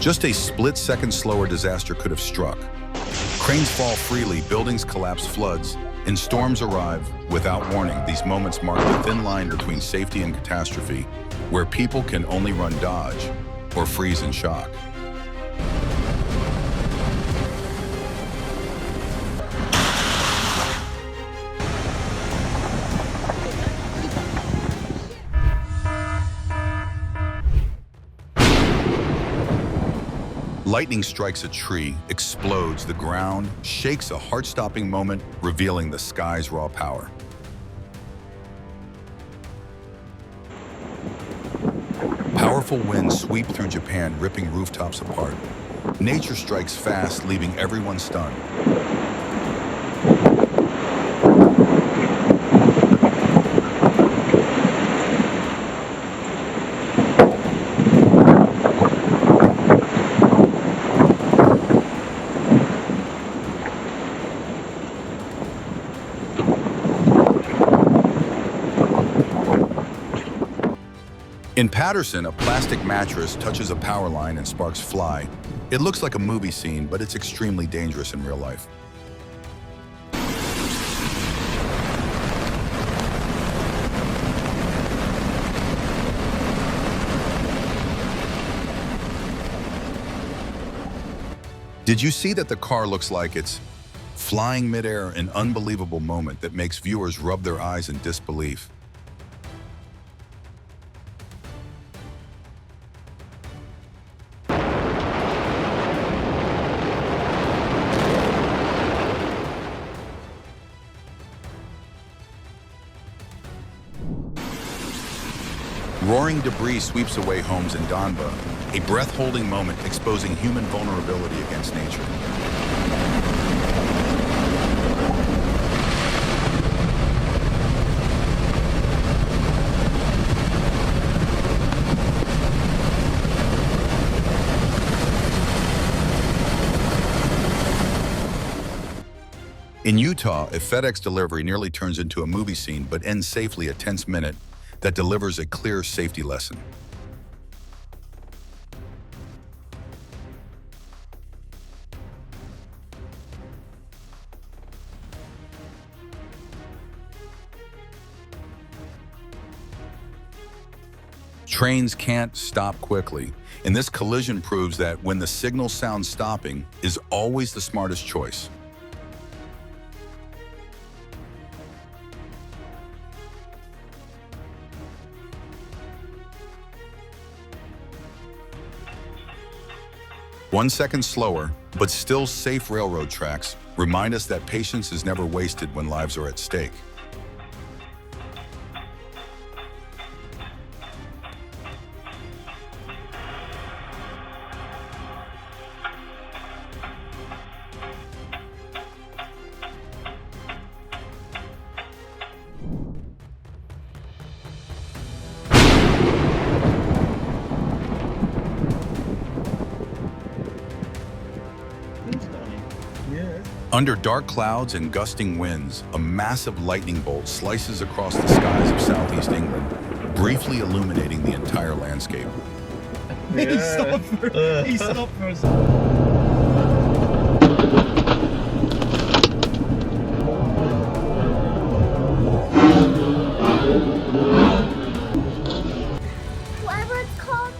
Just a split-second slower, disaster could have struck. Cranes fall freely, buildings collapse, floods, and storms arrive without warning. These moments mark the thin line between safety and catastrophe, where people can only run, dodge, or freeze in shock. Lightning strikes a tree, explodes the ground, shakes a heart-stopping moment, revealing the sky's raw power. Powerful winds sweep through Japan, ripping rooftops apart. Nature strikes fast, leaving everyone stunned. In Patterson, a plastic mattress touches a power line and sparks fly. It looks like a movie scene, but it's extremely dangerous in real life. Did you see that the car looks like it's flying midair? An unbelievable moment that makes viewers rub their eyes in disbelief. Roaring debris sweeps away homes in Donba, a breath-holding moment exposing human vulnerability against nature. In Utah, a FedEx delivery nearly turns into a movie scene but ends safely, a tense minute that delivers a clear safety lesson. Trains can't stop quickly, and this collision proves that when the signal sounds, stopping is always the smartest choice. One second slower, but still safe railroad tracks remind us that patience is never wasted when lives are at stake. Under dark clouds and gusting winds, a massive lightning bolt slices across the skies of southeast England, briefly illuminating the entire landscape. Yeah. He stopped for a second.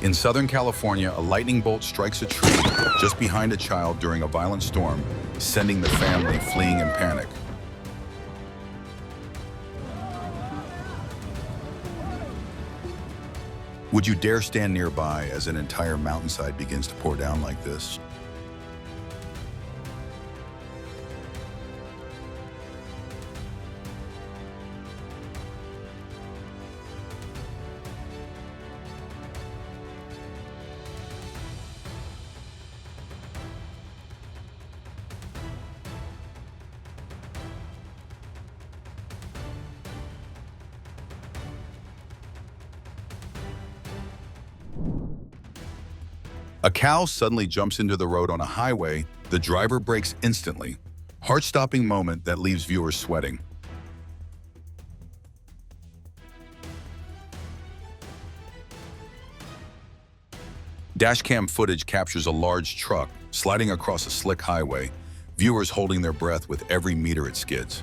In Southern California, a lightning bolt strikes a tree just behind a child during a violent storm, sending the family fleeing in panic. Would you dare stand nearby as an entire mountainside begins to pour down like this? A cow suddenly jumps into the road on a highway. The driver brakes instantly. Heart-stopping moment that leaves viewers sweating. Dashcam footage captures a large truck sliding across a slick highway, viewers holding their breath with every meter it skids.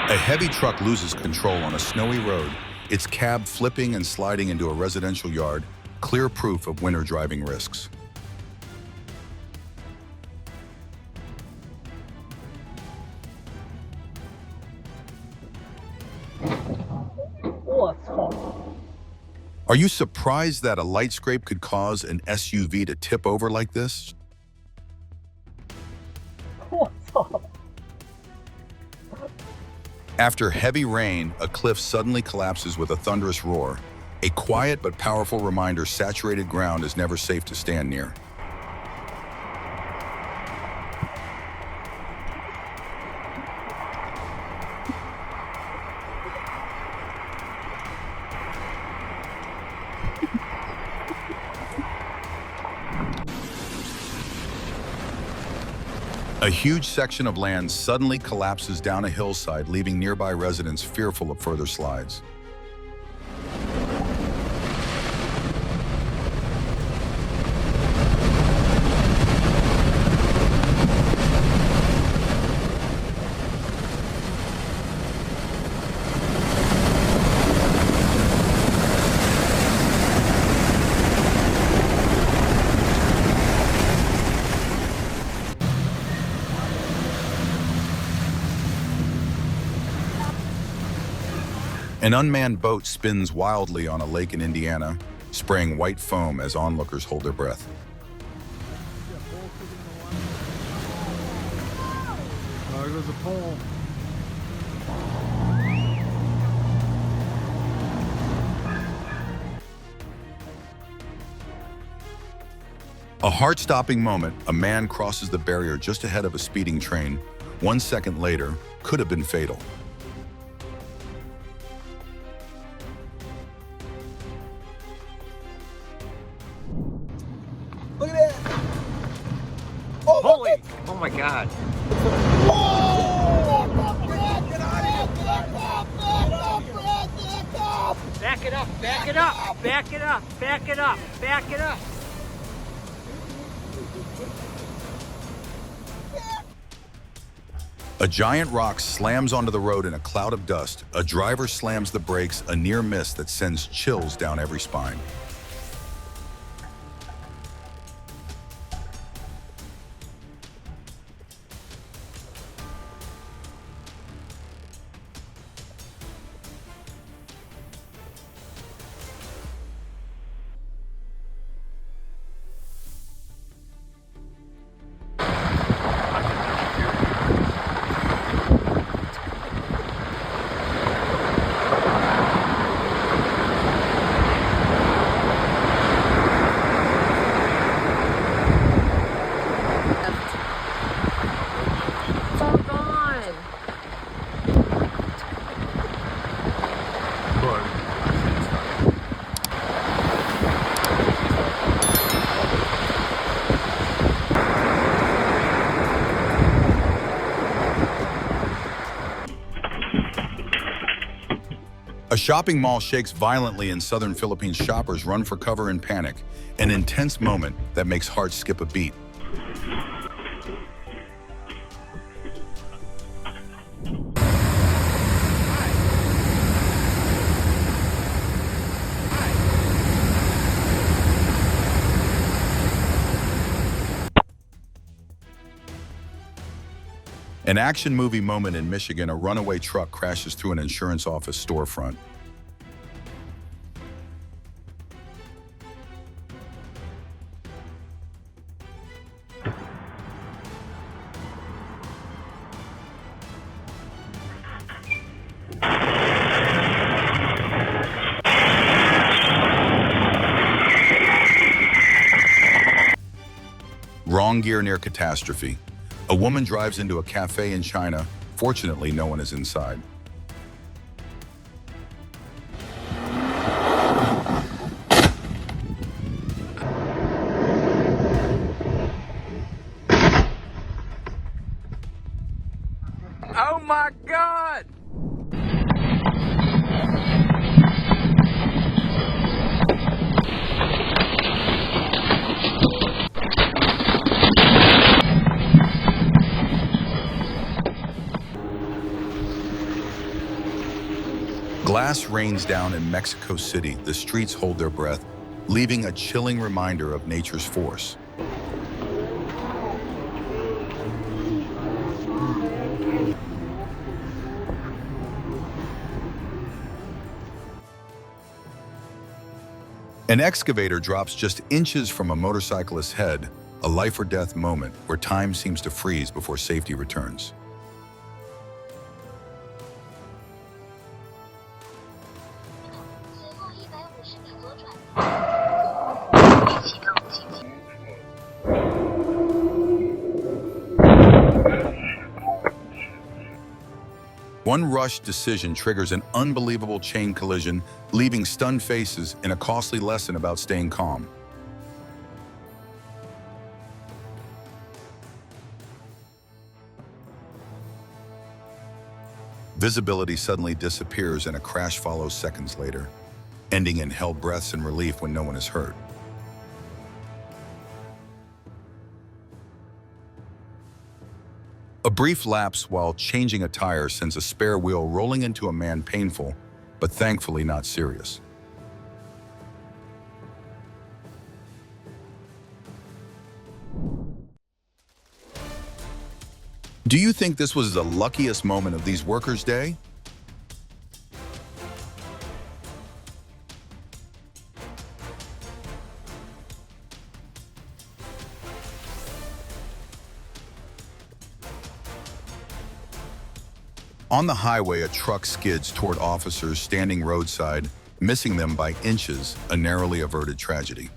A heavy truck loses control on a snowy road, its cab flipping and sliding into a residential yard, clear proof of winter driving risks. Are you surprised that a light scrape could cause an SUV to tip over like this? After heavy rain, a cliff suddenly collapses with a thunderous roar, a quiet but powerful reminder saturated ground is never safe to stand near. A huge section of land suddenly collapses down a hillside, leaving nearby residents fearful of further slides. An unmanned boat spins wildly on a lake in Indiana, spraying white foam as onlookers hold their breath. There goes a pole. A heart-stopping moment, a man crosses the barrier just ahead of a speeding train. 1 second later, could have been fatal. Look at that! Oh, Holy! Oh my God! Back it up! Back it up! Back it up! Back it up! Back it up! A giant rock slams onto the road in a cloud of dust. A driver slams the brakes, a near miss that sends chills down every spine. It's all gone. A shopping mall shakes violently and southern Philippines shoppers run for cover in panic, an intense moment that makes hearts skip a beat. An action movie moment in Michigan, a runaway truck crashes through an insurance office storefront. Wrong gear near catastrophe. A woman drives into a cafe in China. Fortunately, no one is inside. my God! Glass rains down in Mexico City. The streets hold their breath, leaving a chilling reminder of nature's force. An excavator drops just inches from a motorcyclist's head, a life or death moment where time seems to freeze before safety returns. One rushed decision triggers an unbelievable chain collision, leaving stunned faces and a costly lesson about staying calm. Visibility suddenly disappears and a crash follows seconds later, ending in held breaths and relief when no one is hurt. A brief lapse while changing a tire sends a spare wheel rolling into a man painful, but thankfully not serious. Do you think this was the luckiest moment of these workers' day? On the highway, a truck skids toward officers standing roadside, missing them by inches, a narrowly averted tragedy.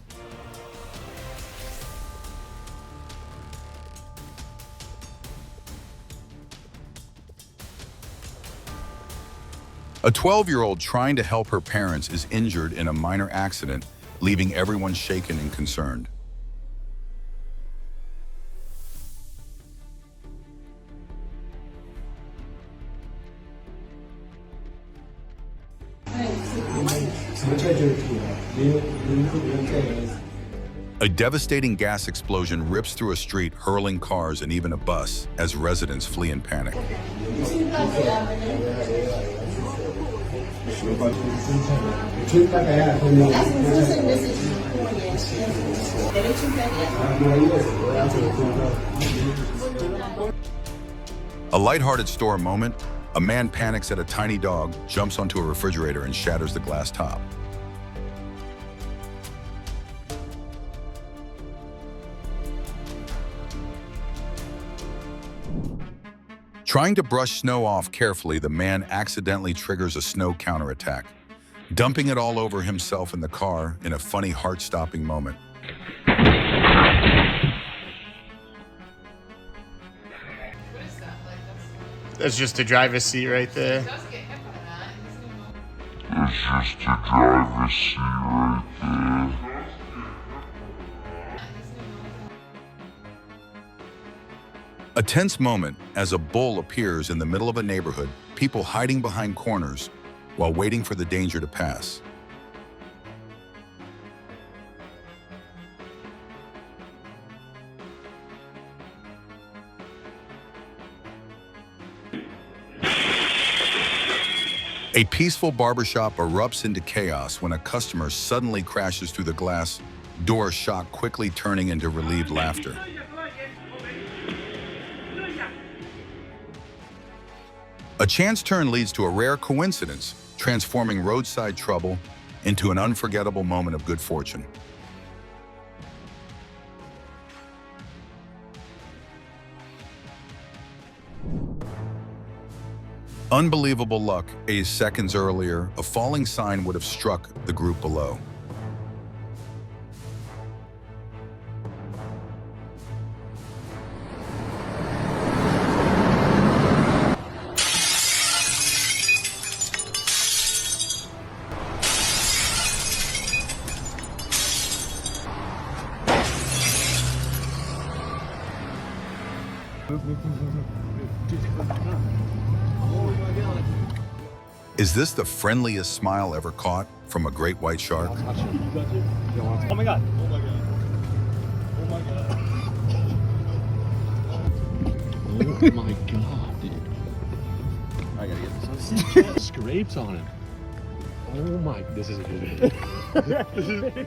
A 12-year-old trying to help her parents is injured in a minor accident, leaving everyone shaken and concerned. A devastating gas explosion rips through a street, hurling cars and even a bus as residents flee in panic. A lighthearted store moment, a man panics at a tiny dog, jumps onto a refrigerator and shatters the glass top. Trying to brush snow off carefully, the man accidentally triggers a snow counterattack, dumping it all over himself in the car in a funny, heart-stopping moment. That's just the driver's seat right there. That's just the driver's seat right there. A tense moment as a bull appears in the middle of a neighborhood, people hiding behind corners while waiting for the danger to pass. A peaceful barbershop erupts into chaos when a customer suddenly crashes through the glass door, shock quickly turning into relieved laughter. A chance turn leads to a rare coincidence, transforming roadside trouble into an unforgettable moment of good fortune. Unbelievable luck. Seconds earlier, a falling sign would have struck the group below. Is this the friendliest smile ever caught from a great white shark? Oh my god. Oh my god. Oh my god. Oh my god, dude. I gotta get this. Scrapes on it. Oh my, this is a good video.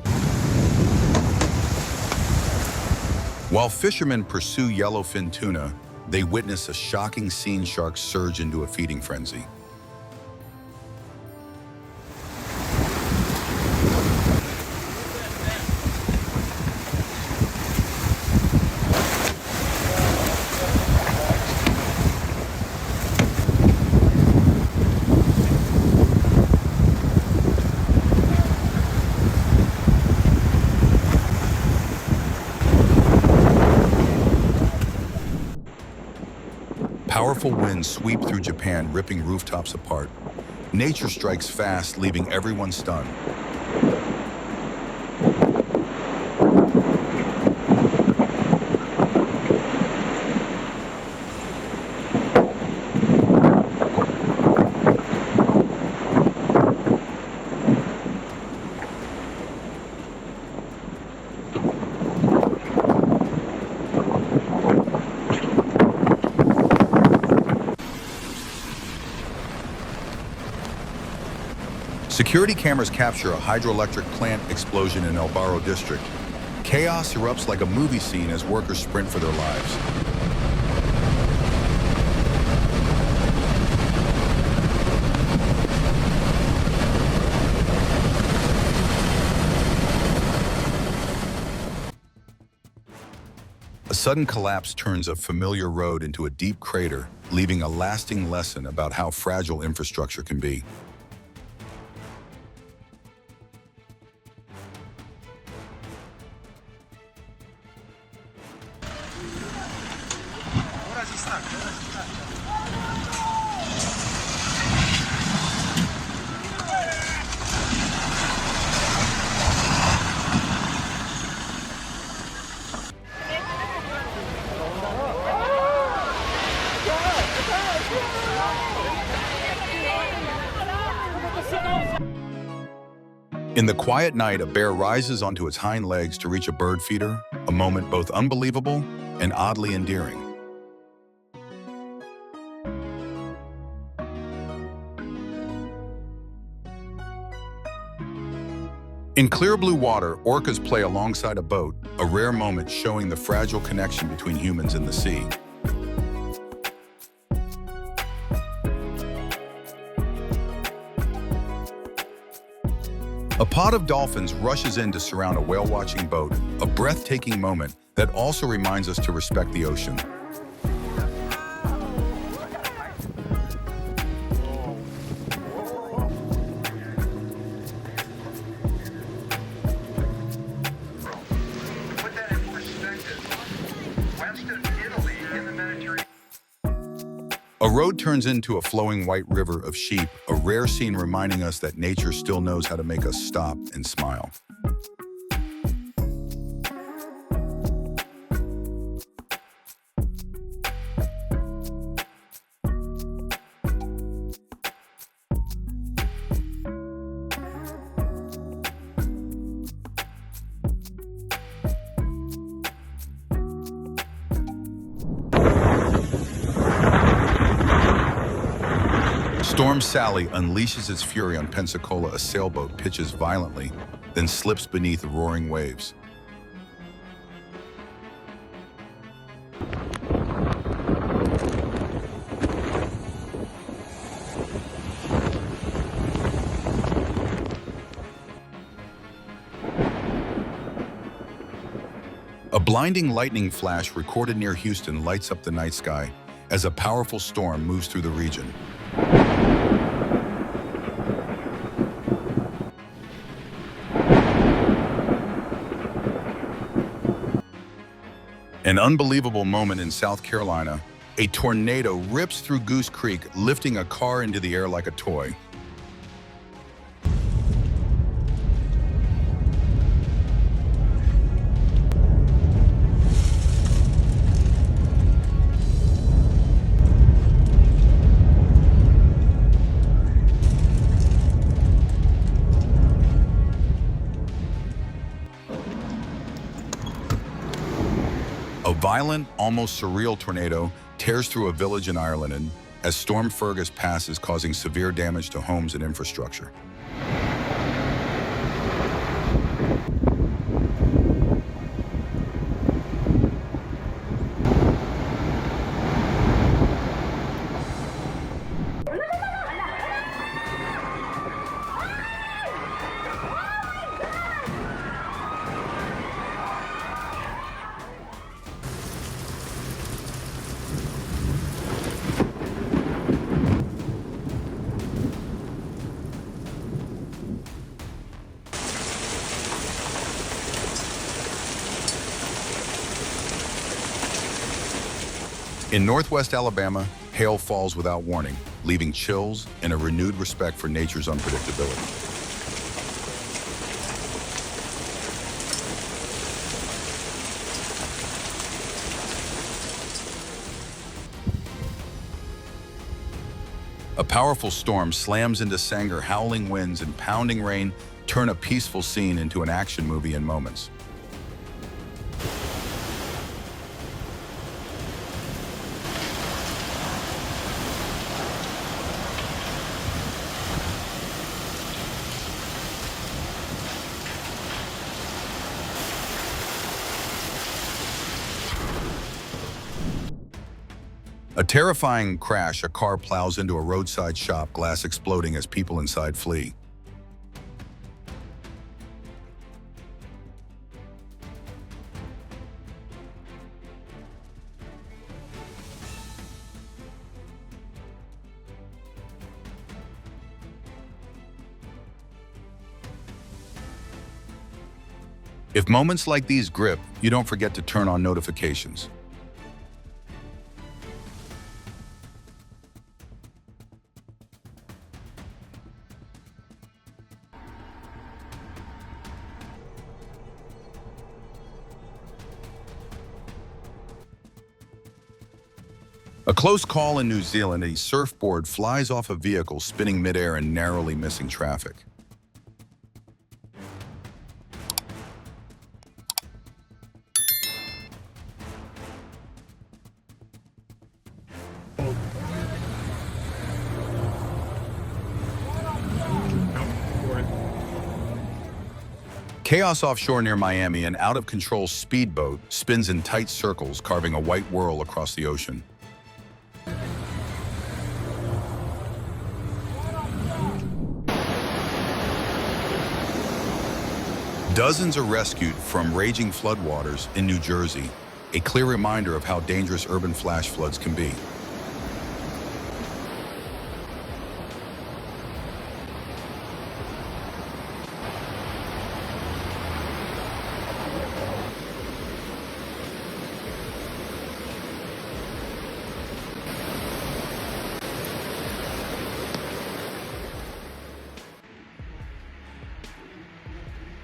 While fishermen pursue yellowfin tuna, they witness a shocking scene. Sharks surge into a feeding frenzy. Powerful winds sweep through Japan, ripping rooftops apart. Nature strikes fast, leaving everyone stunned. Security cameras capture a hydroelectric plant explosion in El Barro district. Chaos erupts like a movie scene as workers sprint for their lives. A sudden collapse turns a familiar road into a deep crater, leaving a lasting lesson about how fragile infrastructure can be. In the quiet night, a bear rises onto its hind legs to reach a bird feeder, a moment both unbelievable and oddly endearing. In clear blue water, orcas play alongside a boat, a rare moment showing the fragile connection between humans and the sea. A pod of dolphins rushes in to surround a whale-watching boat, a breathtaking moment that also reminds us to respect the ocean. Put that in perspective. West of Italy in the Mediterranean. A road turns into a flowing white river of sheep, a rare scene reminding us that nature still knows how to make us stop and smile. Storm Sally unleashes its fury on Pensacola. A sailboat pitches violently, then slips beneath roaring waves. A blinding lightning flash recorded near Houston lights up the night sky as a powerful storm moves through the region. An unbelievable moment in South Carolina. A tornado rips through Goose Creek, lifting a car into the air like a toy. A violent, almost surreal tornado tears through a village in Ireland as Storm Fergus passes, causing severe damage to homes and infrastructure. In northwest Alabama, hail falls without warning, leaving chills and a renewed respect for nature's unpredictability. A powerful storm slams into Sanger. Howling winds and pounding rain turn a peaceful scene into an action movie in moments. A terrifying crash, a car plows into a roadside shop, glass exploding as people inside flee. If moments like these grip, you don't forget to turn on notifications. A close call in New Zealand, a surfboard flies off a vehicle spinning midair and narrowly missing traffic. Chaos offshore near Miami, an out-of-control speedboat spins in tight circles, carving a white whirl across the ocean. Dozens are rescued from raging floodwaters in New Jersey, a clear reminder of how dangerous urban flash floods can be.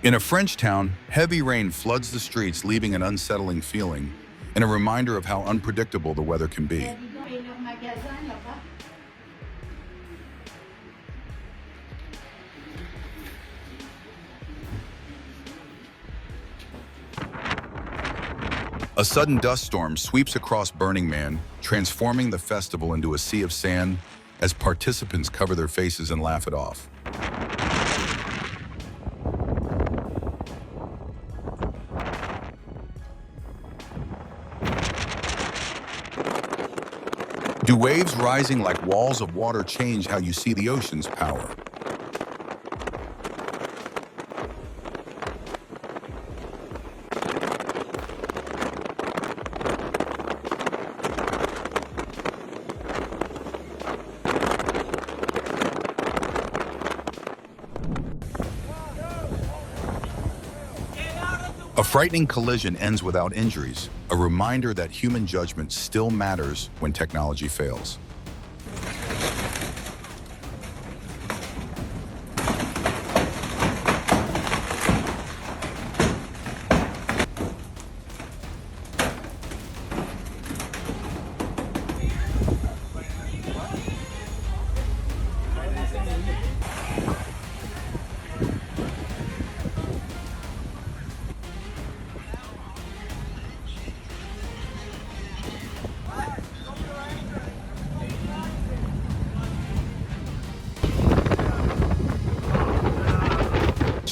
In a French town, heavy rain floods the streets, leaving an unsettling feeling and a reminder of how unpredictable the weather can be. A sudden dust storm sweeps across Burning Man, transforming the festival into a sea of sand as participants cover their faces and laugh it off. Do waves rising like walls of water change how you see the ocean's power? A frightening collision ends without injuries, a reminder that human judgment still matters when technology fails.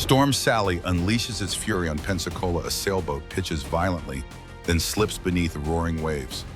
Storm Sally unleashes its fury on Pensacola. A sailboat pitches violently, then slips beneath roaring waves.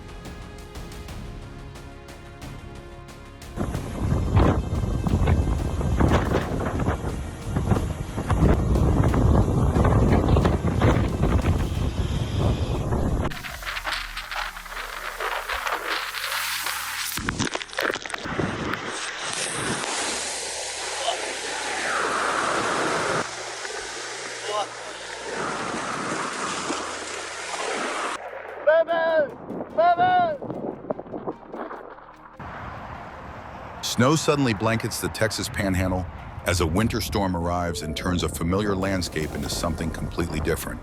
Snow suddenly blankets the Texas Panhandle as a winter storm arrives and turns a familiar landscape into something completely different.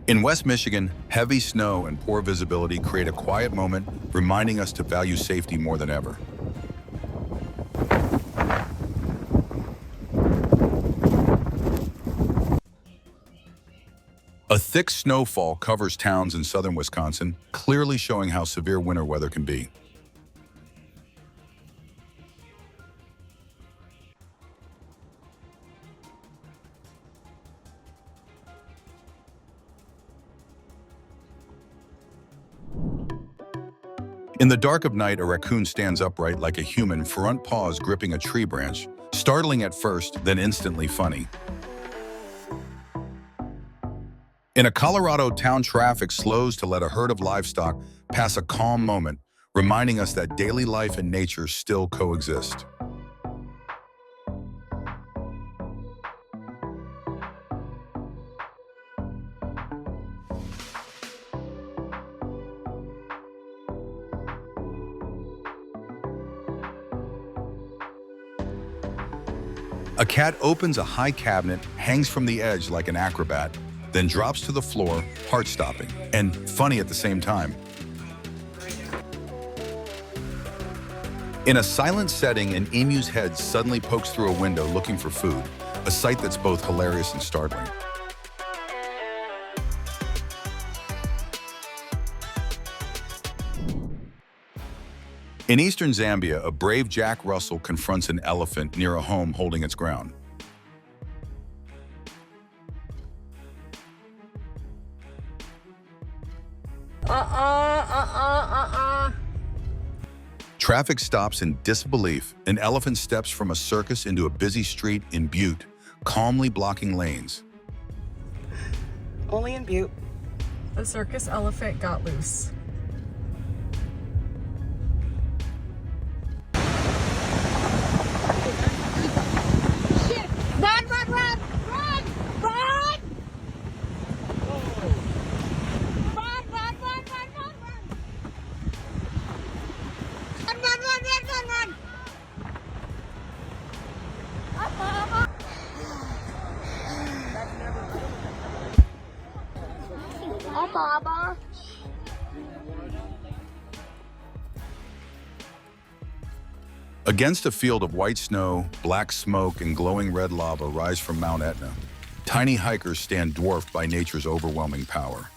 In West Michigan, heavy snow and poor visibility create a quiet moment, reminding us to value safety more than ever. A thick snowfall covers towns in southern Wisconsin, clearly showing how severe winter weather can be. In the dark of night, a raccoon stands upright like a human, front paws gripping a tree branch, startling at first, then instantly funny. In a Colorado town, traffic slows to let a herd of livestock pass, a calm moment, reminding us that daily life and nature still coexist. A cat opens a high cabinet, hangs from the edge like an acrobat, then drops to the floor, heart-stopping and funny at the same time. In a silent setting, an emu's head suddenly pokes through a window looking for food, a sight that's both hilarious and startling. In eastern Zambia, a brave Jack Russell confronts an elephant near a home holding its ground. Traffic stops in disbelief. An elephant steps from a circus into a busy street in Butte, calmly blocking lanes. Only in Butte. The circus elephant got loose. Run, run, run! Run! Run! Run, run, run, run, run, run! Run, run, run, run, run, run! Oh, Mama. Against a field of white snow, black smoke and glowing red lava rise from Mount Etna. Tiny hikers stand dwarfed by nature's overwhelming power.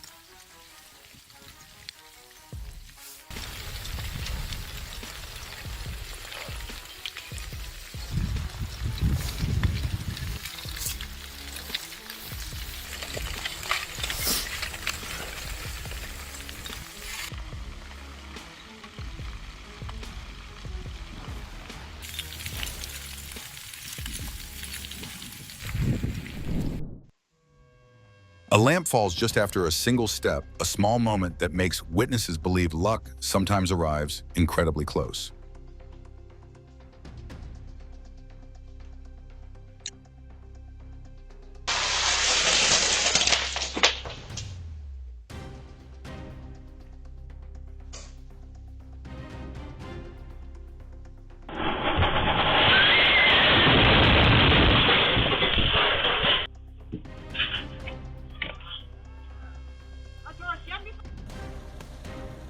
A lamp falls just after a single step, a small moment that makes witnesses believe luck sometimes arrives incredibly close.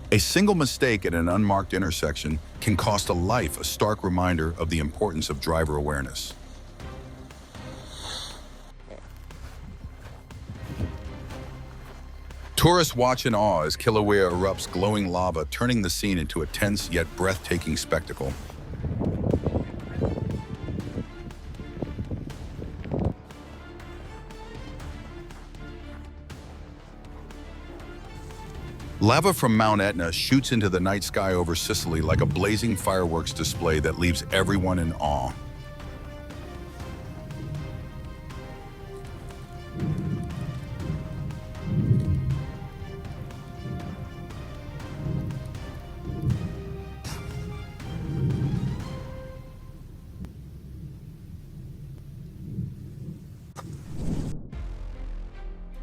A single mistake at an unmarked intersection can cost a life, a stark reminder of the importance of driver awareness. Tourists watch in awe as Kilauea erupts glowing lava, turning the scene into a tense yet breathtaking spectacle. Lava from Mount Etna shoots into the night sky over Sicily like a blazing fireworks display that leaves everyone in awe.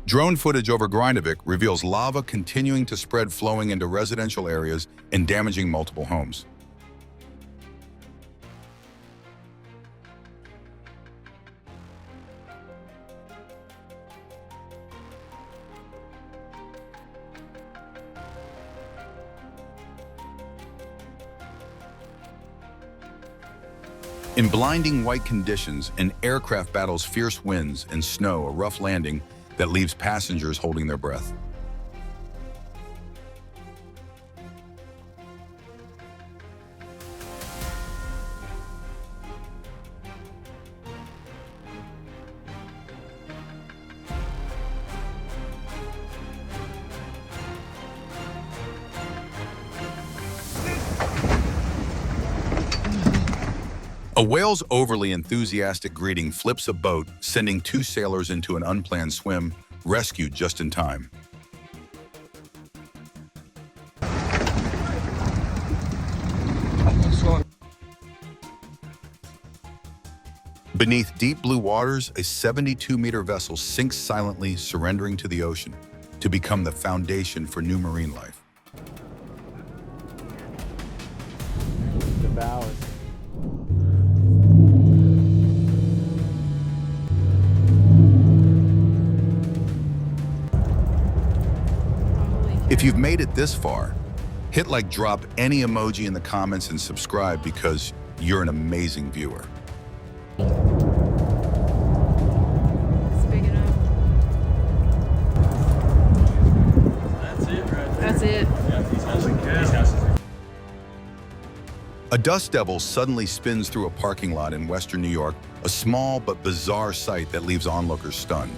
Drone footage over Grindavik reveals lava continuing to spread, flowing into residential areas and damaging multiple homes. In blinding white conditions, an aircraft battles fierce winds and snow, a rough landing that leaves passengers holding their breath. A whale's overly enthusiastic greeting flips a boat, sending two sailors into an unplanned swim, rescued just in time. Beneath deep blue waters, a 72-meter vessel sinks silently, surrendering to the ocean to become the foundation for new marine life. The bows. If you've made it this far, hit like, drop any emoji in the comments, and subscribe because you're an amazing viewer. It's big enough. That's it right there. That's it. Yeah, these houses. A dust devil suddenly spins through a parking lot in western New York, a small but bizarre sight that leaves onlookers stunned.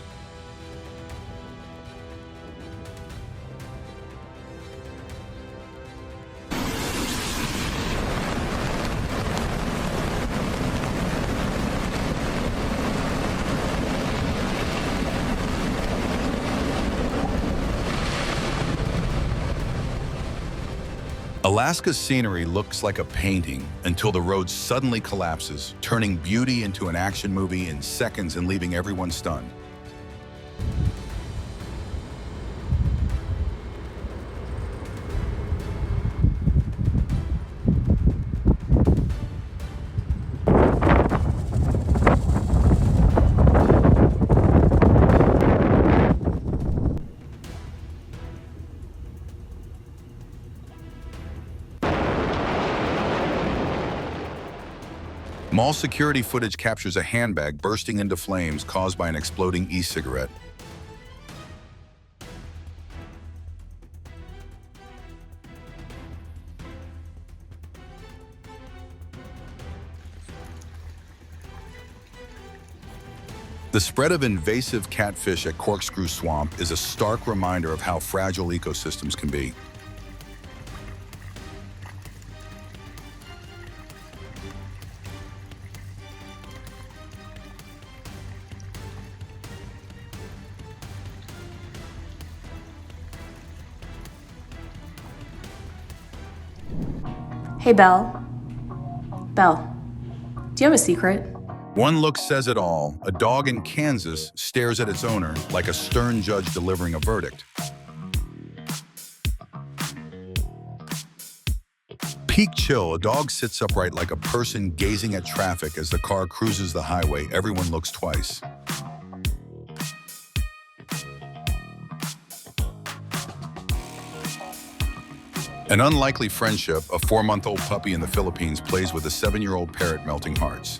Alaska's scenery looks like a painting until the road suddenly collapses, turning beauty into an action movie in seconds and leaving everyone stunned. Mall security footage captures a handbag bursting into flames caused by an exploding e-cigarette. The spread of invasive catfish at Corkscrew Swamp is a stark reminder of how fragile ecosystems can be. Hey, Belle. Belle, do you have a secret? One look says it all. A dog in Kansas stares at its owner like a stern judge delivering a verdict. Peak chill, a dog sits upright like a person gazing at traffic as the car cruises the highway. Everyone looks twice. An unlikely friendship, a 4-month-old puppy in the Philippines plays with a 7-year-old parrot, melting hearts.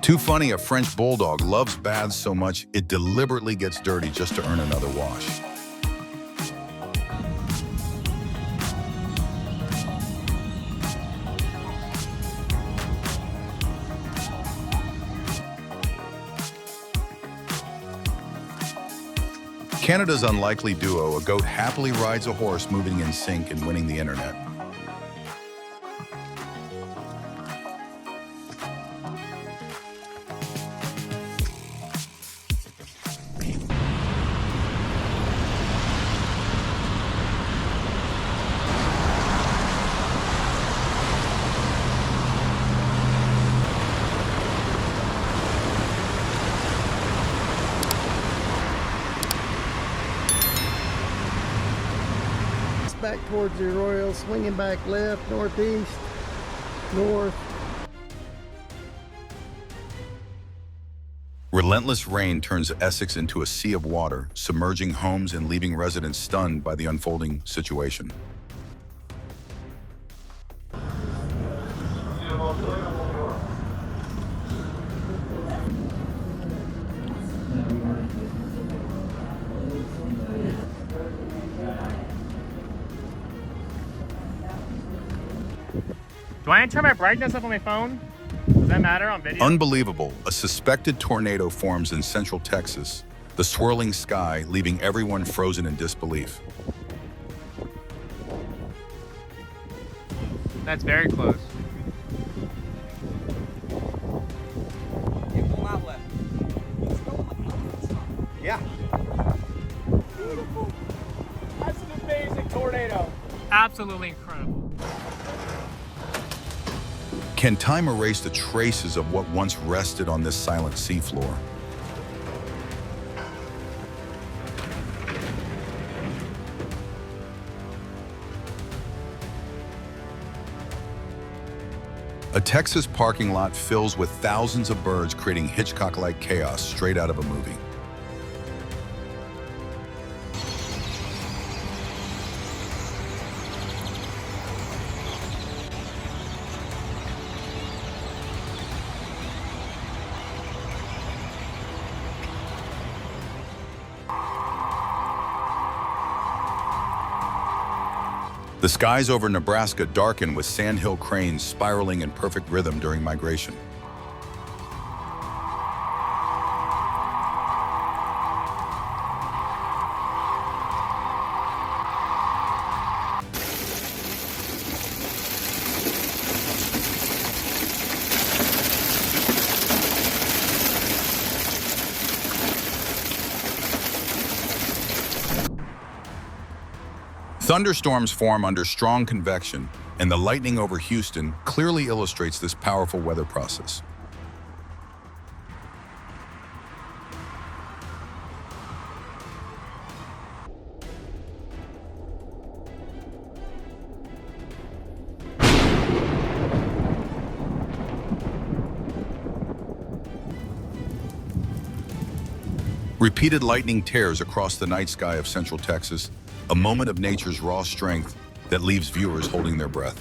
Too funny, a French bulldog loves baths so much it deliberately gets dirty just to earn another wash. Canada's unlikely duo, a goat happily rides a horse moving in sync and winning the internet. Back towards the Arroyo, swinging back left, northeast, north. Relentless rain turns Essex into a sea of water, submerging homes and leaving residents stunned by the unfolding situation. Do I turn my brightness up on my phone? Does that matter on video? Unbelievable. A suspected tornado forms in central Texas, the swirling sky leaving everyone frozen in disbelief. That's very close. Yeah. Beautiful. That's an amazing tornado. Absolutely incredible. Can time erase the traces of what once rested on this silent seafloor? A Texas parking lot fills with thousands of birds, creating Hitchcock-like chaos straight out of a movie. The skies over Nebraska darken with sandhill cranes spiraling in perfect rhythm during migration. Thunderstorms form under strong convection, and the lightning over Houston clearly illustrates this powerful weather process. Repeated lightning tears across the night sky of central Texas, a moment of nature's raw strength that leaves viewers holding their breath.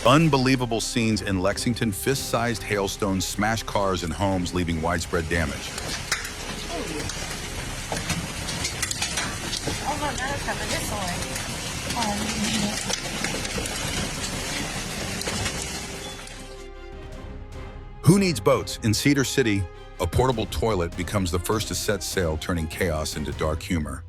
Unbelievable scenes in Lexington. Fist-sized hailstones smash cars and homes, leaving widespread damage. Who needs boats? In Cedar City, a portable toilet becomes the first to set sail, turning chaos into dark humor.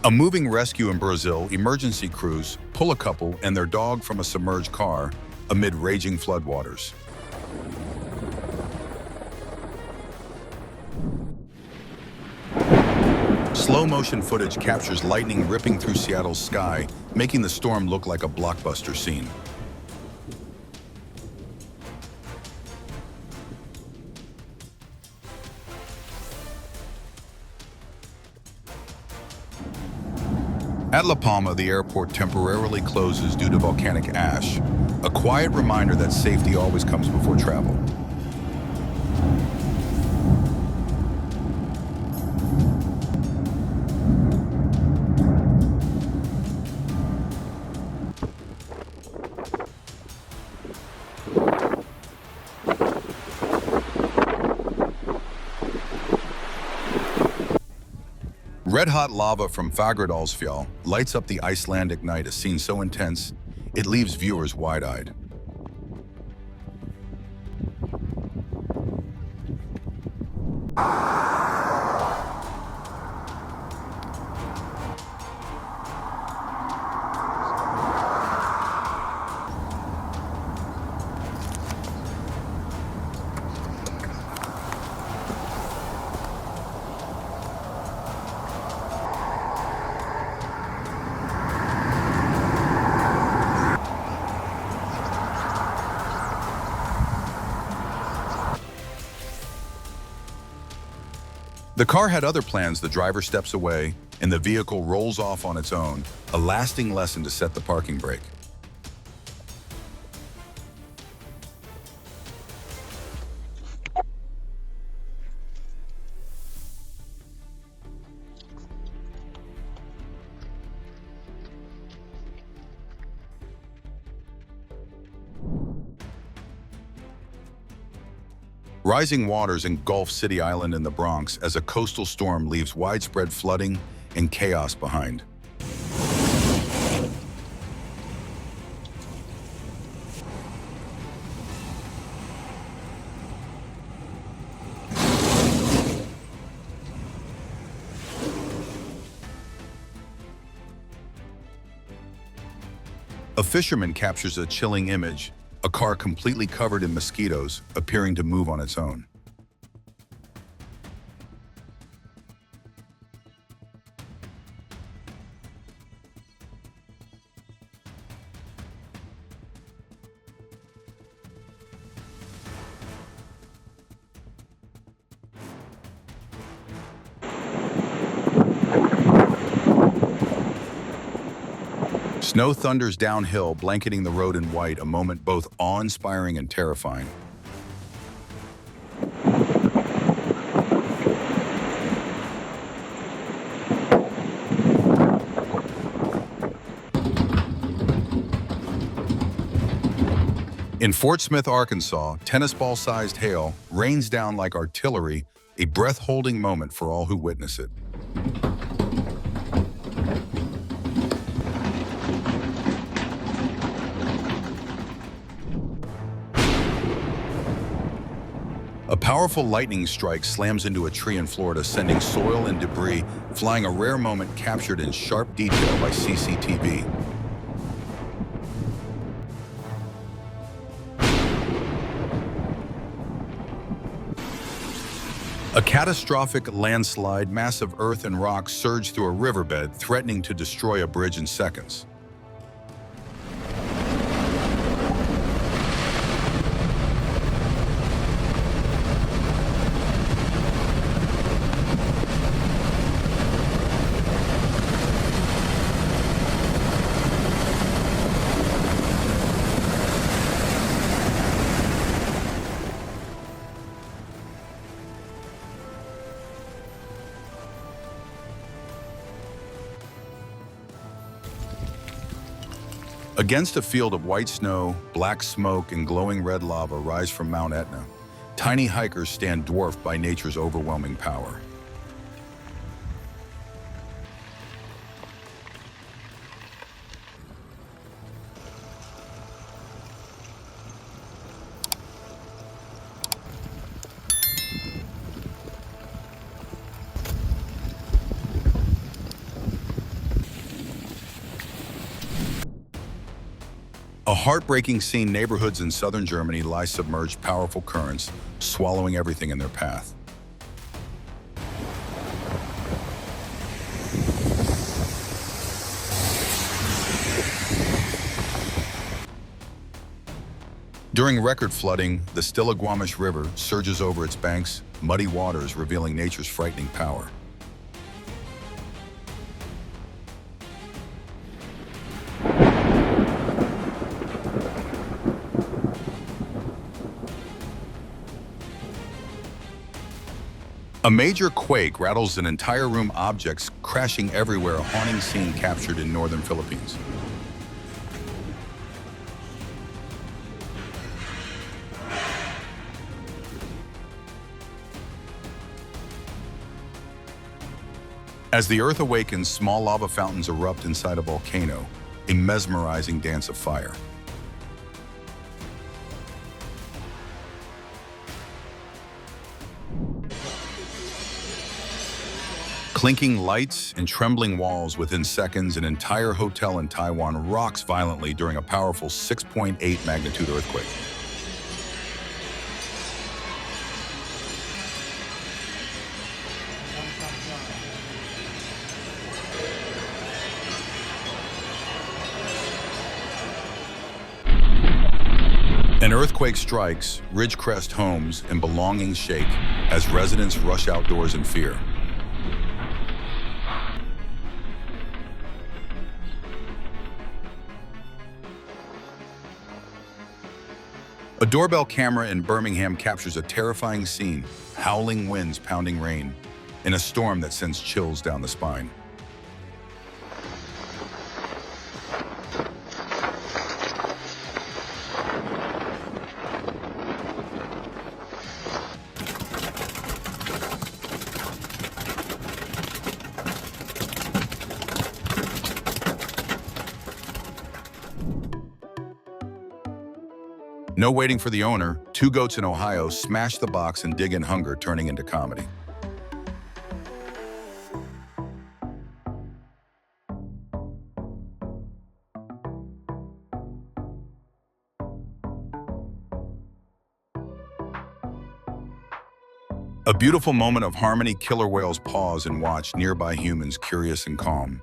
A moving rescue in Brazil. Emergency crews pull a couple and their dog from a submerged car amid raging floodwaters. Slow-motion footage captures lightning ripping through Seattle's sky, making the storm look like a blockbuster scene. At La Palma, the airport temporarily closes due to volcanic ash, a quiet reminder that safety always comes before travel. Red-hot lava from Fagradalsfjall lights up the Icelandic night, a scene so intense, it leaves viewers wide-eyed. The car had other plans. The driver steps away, and the vehicle rolls off on its own, a lasting lesson to set the parking brake. Rising waters engulf City Island in the Bronx as a coastal storm leaves widespread flooding and chaos behind. A fisherman captures a chilling image. A car completely covered in mosquitoes, appearing to move on its own. Snow thunders downhill, blanketing the road in white, a moment both awe-inspiring and terrifying. In Fort Smith, Arkansas, tennis ball-sized hail rains down like artillery, a breath-holding moment for all who witness it. A powerful lightning strike slams into a tree in Florida, sending soil and debris flying, a rare moment captured in sharp detail by CCTV. A catastrophic landslide, massive earth and rocks surge through a riverbed, threatening to destroy a bridge in seconds. Against a field of white snow, black smoke and glowing red lava rise from Mount Etna. Tiny hikers stand dwarfed by nature's overwhelming power. A heartbreaking scene. Neighborhoods in southern Germany lie submerged, powerful currents swallowing everything in their path. During record flooding, the Stillaguamish River surges over its banks, muddy waters revealing nature's frightening power. A major quake rattles an entire room, objects crashing everywhere, a haunting scene captured in northern Philippines. As the earth awakens, small lava fountains erupt inside a volcano, a mesmerizing dance of fire. Clinking lights and trembling walls within seconds, an entire hotel in Taiwan rocks violently during a powerful 6.8 magnitude earthquake. An earthquake strikes, Ridgecrest homes and belongings shake as residents rush outdoors in fear. A doorbell camera in Birmingham captures a terrifying scene, howling winds pounding rain, in a storm that sends chills down the spine. No waiting for the owner, two goats in Ohio smash the box and dig in hunger, turning into comedy. A beautiful moment of harmony, killer whales pause and watch nearby humans curious and calm.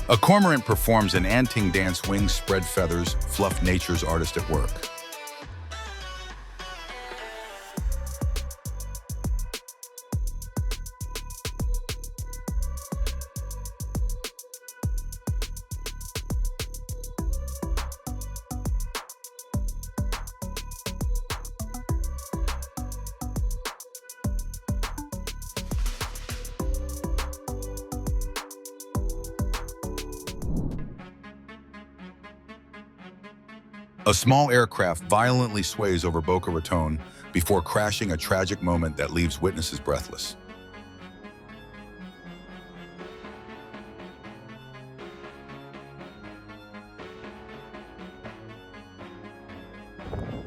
A cormorant performs an anting dance, wings spread, feathers fluff, nature's artist at work. A small aircraft violently sways over Boca Raton before crashing, a tragic moment that leaves witnesses breathless.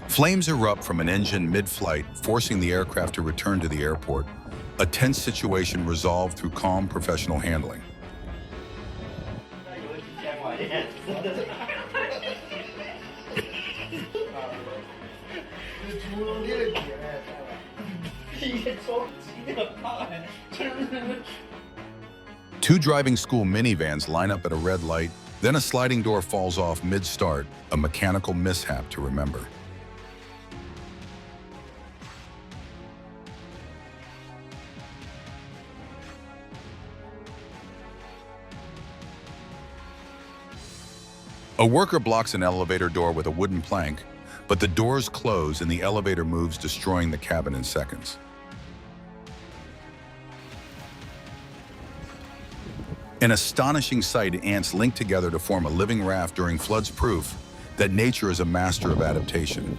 Flames erupt from an engine mid-flight, forcing the aircraft to return to the airport. A tense situation resolved through calm professional handling. Two driving school minivans line up at a red light, then a sliding door falls off mid-start, a mechanical mishap to remember. A worker blocks an elevator door with a wooden plank, but the doors close and the elevator moves, destroying the cabin in seconds. An astonishing sight, ants link together to form a living raft during floods, proof that nature is a master of adaptation.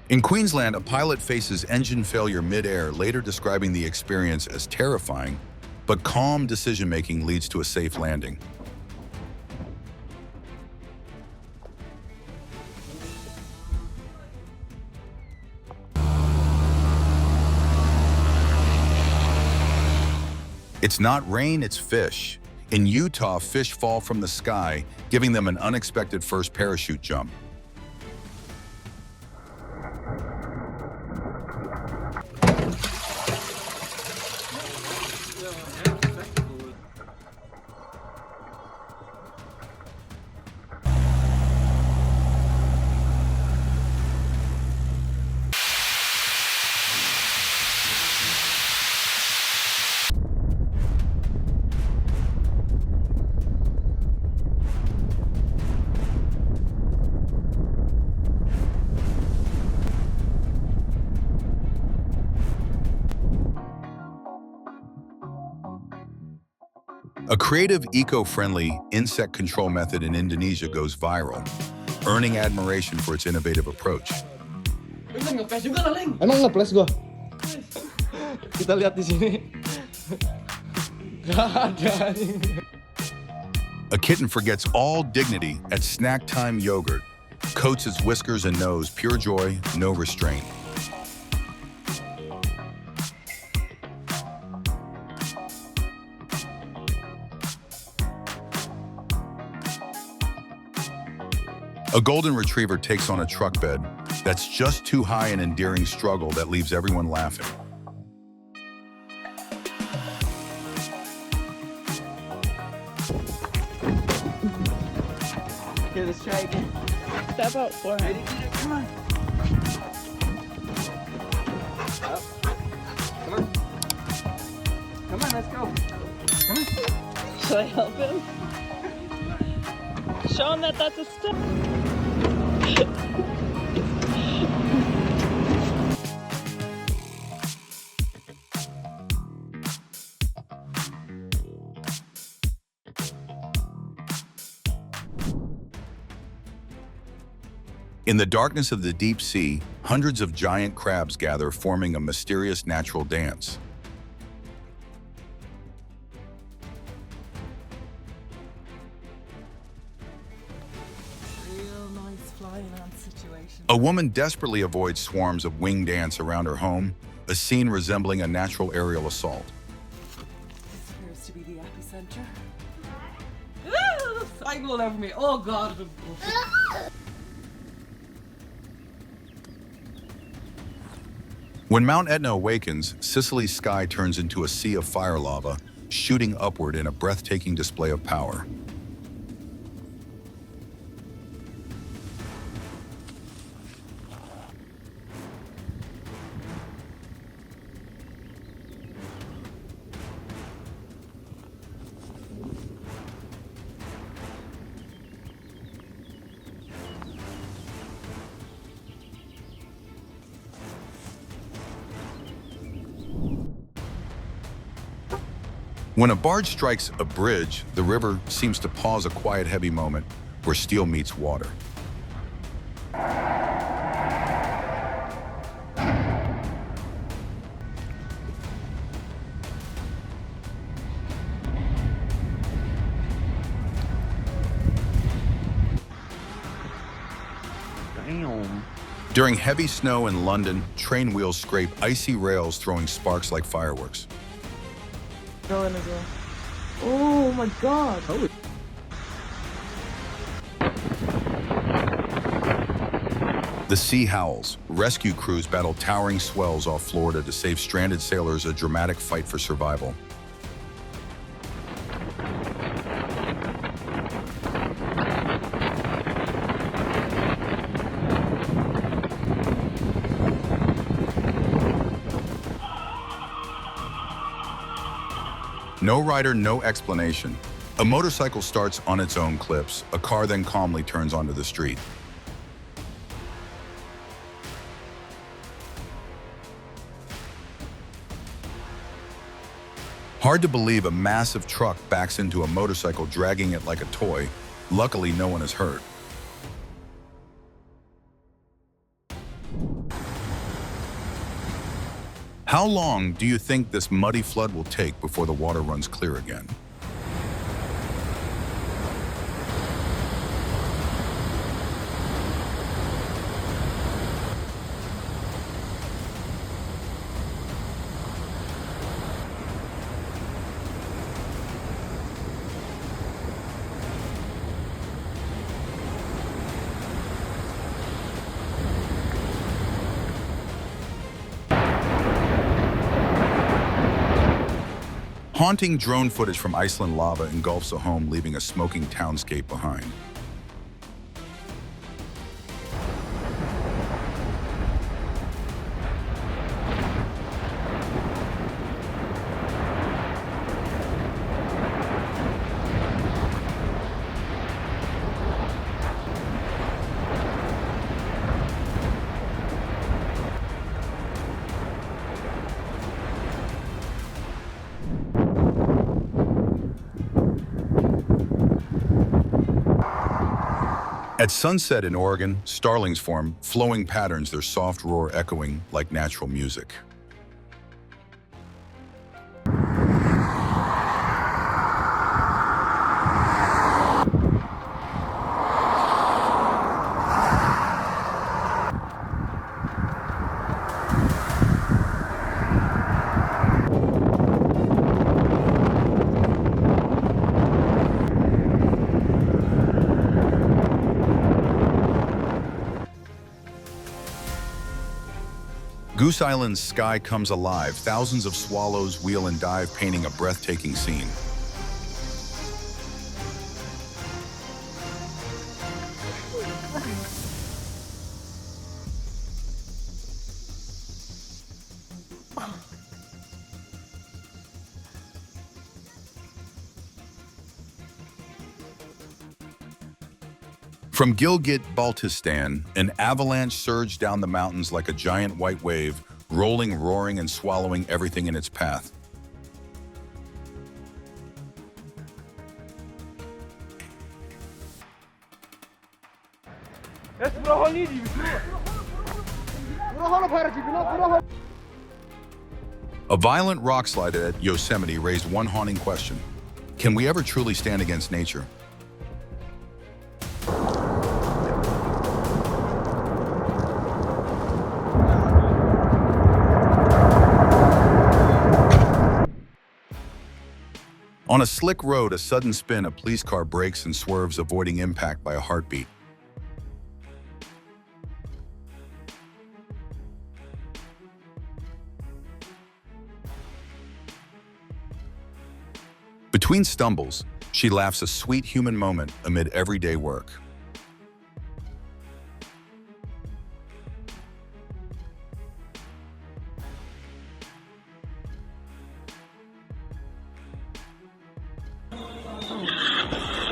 In Queensland, a pilot faces engine failure mid-air, later describing the experience as terrifying, but calm decision-making leads to a safe landing. It's not rain, it's fish. In Utah, fish fall from the sky, giving them an unexpected first parachute jump. A creative, eco-friendly insect control method in Indonesia goes viral, earning admiration for its innovative approach. Emang nge-flash gua? Kita lihat di sini. Gak ada. A kitten forgets all dignity at snack time yogurt, coats its whiskers and nose, pure joy, no restraint. A golden retriever takes on a truck bed that's just too high, an endearing struggle that leaves everyone laughing. Okay, let's try again. Step out for it. Ready, Peter? Come on. Up. Come on. Come on, let's go. Come on. Should I help him? Show him that that's a step. In the darkness of the deep sea, hundreds of giant crabs gather, forming a mysterious natural dance. Real nice flying on situation. A woman desperately avoids swarms of winged ants around her home, a scene resembling a natural aerial assault. This appears to be the epicenter. Ah, the sign all over me. Oh God. When Mount Etna awakens, Sicily's sky turns into a sea of fire lava, shooting upward in a breathtaking display of power. When a barge strikes a bridge, the river seems to pause, a quiet, heavy moment where steel meets water. Damn. During heavy snow in London, train wheels scrape icy rails, throwing sparks like fireworks. Going as well. Oh my God. Holy. The sea howls. Rescue crews battle towering swells off Florida to save stranded sailors, a dramatic fight for survival. No rider, no explanation. A motorcycle starts on its own clips. A car then calmly turns onto the street. Hard to believe a massive truck backs into a motorcycle, dragging it like a toy. Luckily, no one is hurt. How long do you think this muddy flood will take before the water runs clear again? Haunting drone footage from Iceland lava engulfs a home, leaving a smoking townscape behind. At sunset in Oregon, starlings form flowing patterns, their soft roar echoing like natural music. Goose Island's sky comes alive, thousands of swallows wheel and dive, painting a breathtaking scene. From Gilgit-Baltistan, an avalanche surged down the mountains like a giant white wave, rolling, roaring, and swallowing everything in its path. A violent rock slide at Yosemite raised one haunting question: can we ever truly stand against nature? On a slick road, a sudden spin, a police car brakes and swerves, avoiding impact by a heartbeat. Between stumbles, she laughs, a sweet human moment amid everyday work.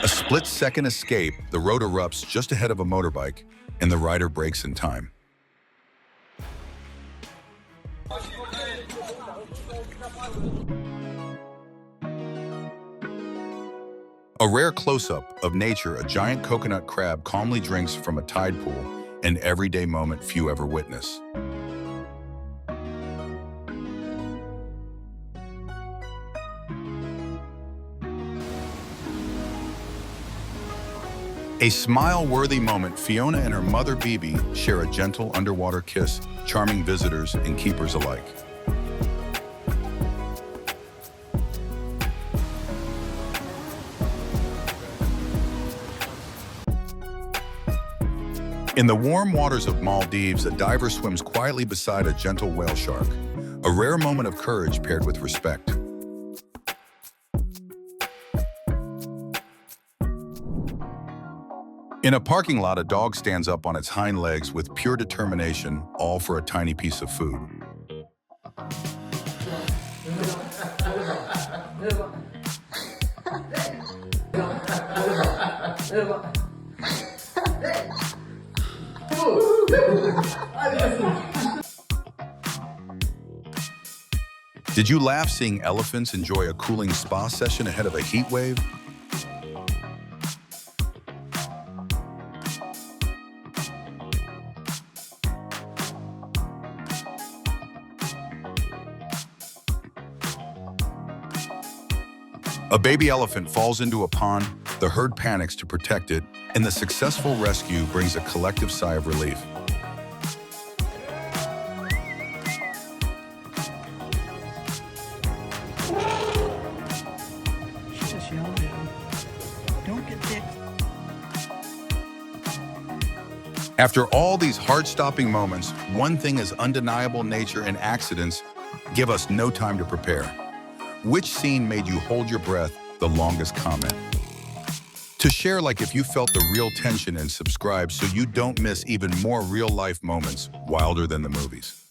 A split-second escape, the road erupts just ahead of a motorbike, and the rider brakes in time. A rare close-up of nature, a giant coconut crab calmly drinks from a tide pool, an everyday moment few ever witness. A smile-worthy moment, Fiona and her mother Bibi share a gentle underwater kiss, charming visitors and keepers alike. In the warm waters of Maldives, a diver swims quietly beside a gentle whale shark, a rare moment of courage paired with respect. In a parking lot, a dog stands up on its hind legs with pure determination, all for a tiny piece of food. Did you laugh seeing elephants enjoy a cooling spa session ahead of a heat wave? A baby elephant falls into a pond, the herd panics to protect it, and the successful rescue brings a collective sigh of relief. She just yelled at him. Don't get sick. After all these heart-stopping moments, one thing is undeniable: nature and accidents give us no time to prepare. Which scene made you hold your breath the longest? Comment to share like if you felt the real tension, and subscribe so you don't miss even more real-life moments wilder than the movies.